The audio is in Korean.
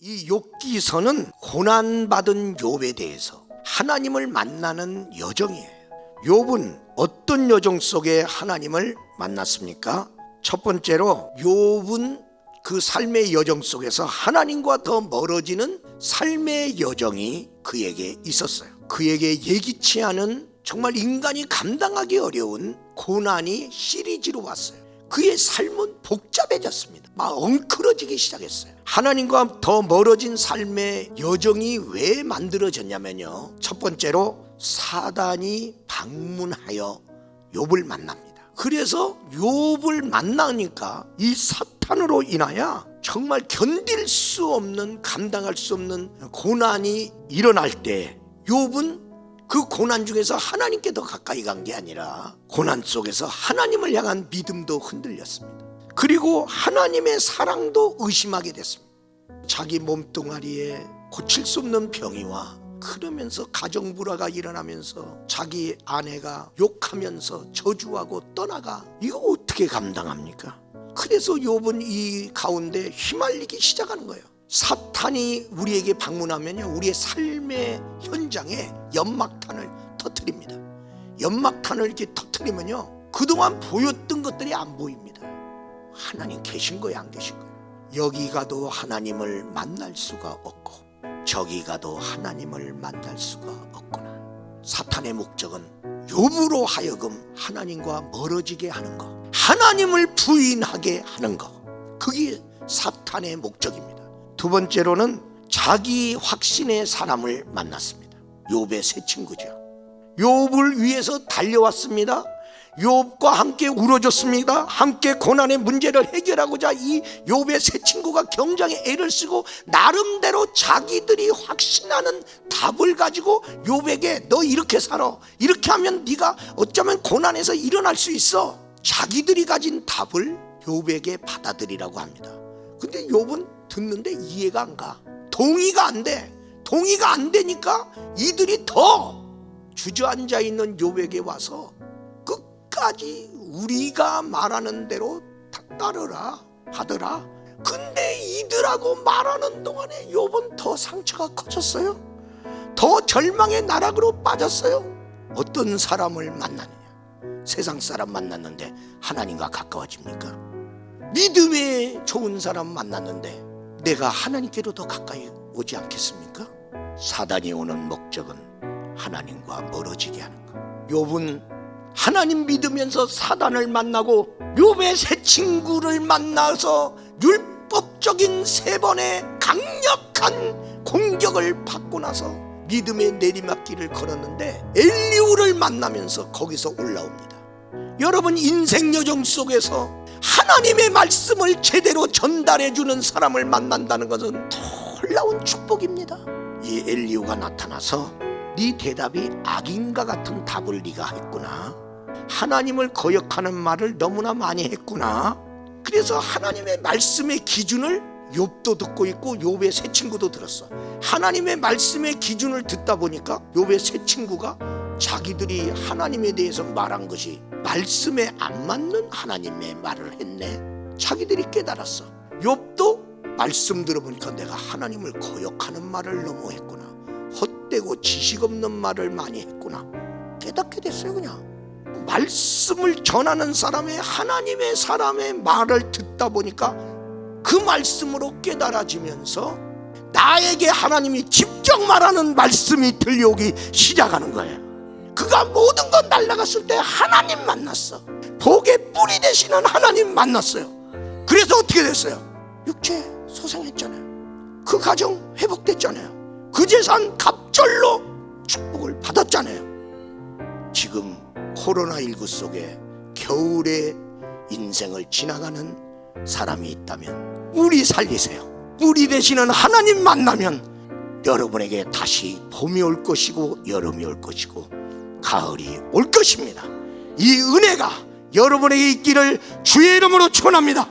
이 욥기서는 고난받은 욥에 대해서 하나님을 만나는 여정이에요. 욥은 어떤 여정 속에 하나님을 만났습니까? 첫 번째로 욥은 그 삶의 여정 속에서 하나님과 더 멀어지는 삶의 여정이 그에게 있었어요. 그에게 예기치 않은 정말 인간이 감당하기 어려운 고난이 시리즈로 왔어요. 그의 삶은 복잡해졌습니다. 막 엉클어지기 시작했어요. 하나님과 더 멀어진 삶의 여정이 왜 만들어졌냐면요, 첫 번째로 사단이 방문하여 욥을 만납니다. 그래서 욥을 만나니까 이 사탄으로 인하여 정말 견딜 수 없는, 감당할 수 없는 고난이 일어날 때 욥은 그 고난 중에서 하나님께 더 가까이 간 게 아니라 고난 속에서 하나님을 향한 믿음도 흔들렸습니다. 그리고 하나님의 사랑도 의심하게 됐습니다. 자기 몸뚱아리에 고칠 수 없는 병이 와, 그러면서 가정불화가 일어나면서 자기 아내가 욕하면서 저주하고 떠나가, 이거 어떻게 감당합니까? 그래서 욥은 이 가운데 휘말리기 시작하는 거예요. 사탄이 우리에게 방문하면요, 우리의 삶의 현장에 연막탄을 터뜨립니다. 연막탄을 이렇게 터뜨리면요, 그동안 보였던 것들이 안 보입니다. 하나님 계신 거예요, 안 계신 거예요? 여기 가도 하나님을 만날 수가 없고 저기 가도 하나님을 만날 수가 없구나. 사탄의 목적은 욥으로 하여금 하나님과 멀어지게 하는 거, 하나님을 부인하게 하는 거, 그게 사탄의 목적입니다. 두 번째로는 자기 확신의 사람을 만났습니다. 욥의 새 친구죠. 욥을 위해서 달려왔습니다. 욥과 함께 울어줬습니다. 함께 고난의 문제를 해결하고자 이 욥의 새 친구가 굉장히 애를 쓰고 나름대로 자기들이 확신하는 답을 가지고 욥에게, 너 이렇게 살아, 이렇게 하면 네가 어쩌면 고난에서 일어날 수 있어, 자기들이 가진 답을 욥에게 받아들이라고 합니다. 근데 욥은 듣는데 이해가 안 가. 동의가 안 돼. 동의가 안 되니까 이들이 더 주저앉아 있는 욥에게 와서 끝까지 우리가 말하는 대로 다 따르라 하더라. 근데 이들하고 말하는 동안에 욥은 더 상처가 커졌어요. 더 절망의 나락으로 빠졌어요. 어떤 사람을 만나느냐? 세상 사람 만났는데 하나님과 가까워집니까? 믿음에 좋은 사람 만났는데 내가 하나님께로 더 가까이 오지 않겠습니까? 사단이 오는 목적은 하나님과 멀어지게 하는 것. 욥은 하나님 믿으면서 사단을 만나고 욥의 새 친구를 만나서 율법적인 3번의 강력한 공격을 받고 나서 믿음의 내리막길을 걸었는데 엘리후를 만나면서 거기서 올라옵니다. 여러분, 인생 여정 속에서 하나님의 말씀을 제대로 전달해주는 사람을 만난다는 것은 놀라운 축복입니다. 이 엘리후가 나타나서 네 대답이 악인과 같은 답을 네가 했구나. 하나님을 거역하는 말을 너무나 많이 했구나. 그래서 하나님의 말씀의 기준을 욥도 듣고 있고 욥의 새 친구도 들었어. 하나님의 말씀의 기준을 듣다 보니까 욥의 새 친구가 자기들이 하나님에 대해서 말한 것이 말씀에 안 맞는 하나님의 말을 했네. 자기들이 깨달았어. 욥도 말씀 들어보니까 내가 하나님을 거역하는 말을 너무 했구나. 헛되고 지식 없는 말을 많이 했구나. 깨닫게 됐어요. 그냥 말씀을 전하는 사람의, 하나님의 사람의 말을 듣다 보니까 그 말씀으로 깨달아지면서 나에게 하나님이 직접 말하는 말씀이 들려오기 시작하는 거예요. 그가 모든 것 날아갔을 때 하나님 만났어. 복의 뿌리 되시는 하나님 만났어요. 그래서 어떻게 됐어요? 육체 소생했잖아요. 그 가정 회복됐잖아요. 그 재산 갑절로 축복을 받았잖아요. 지금 코로나19 속에 겨울의 인생을 지나가는 사람이 있다면 뿌리 살리세요. 뿌리 되시는 하나님 만나면 여러분에게 다시 봄이 올 것이고 여름이 올 것이고 가을이 올 것입니다. 이 은혜가 여러분에게 있기를 주의 이름으로 축원합니다.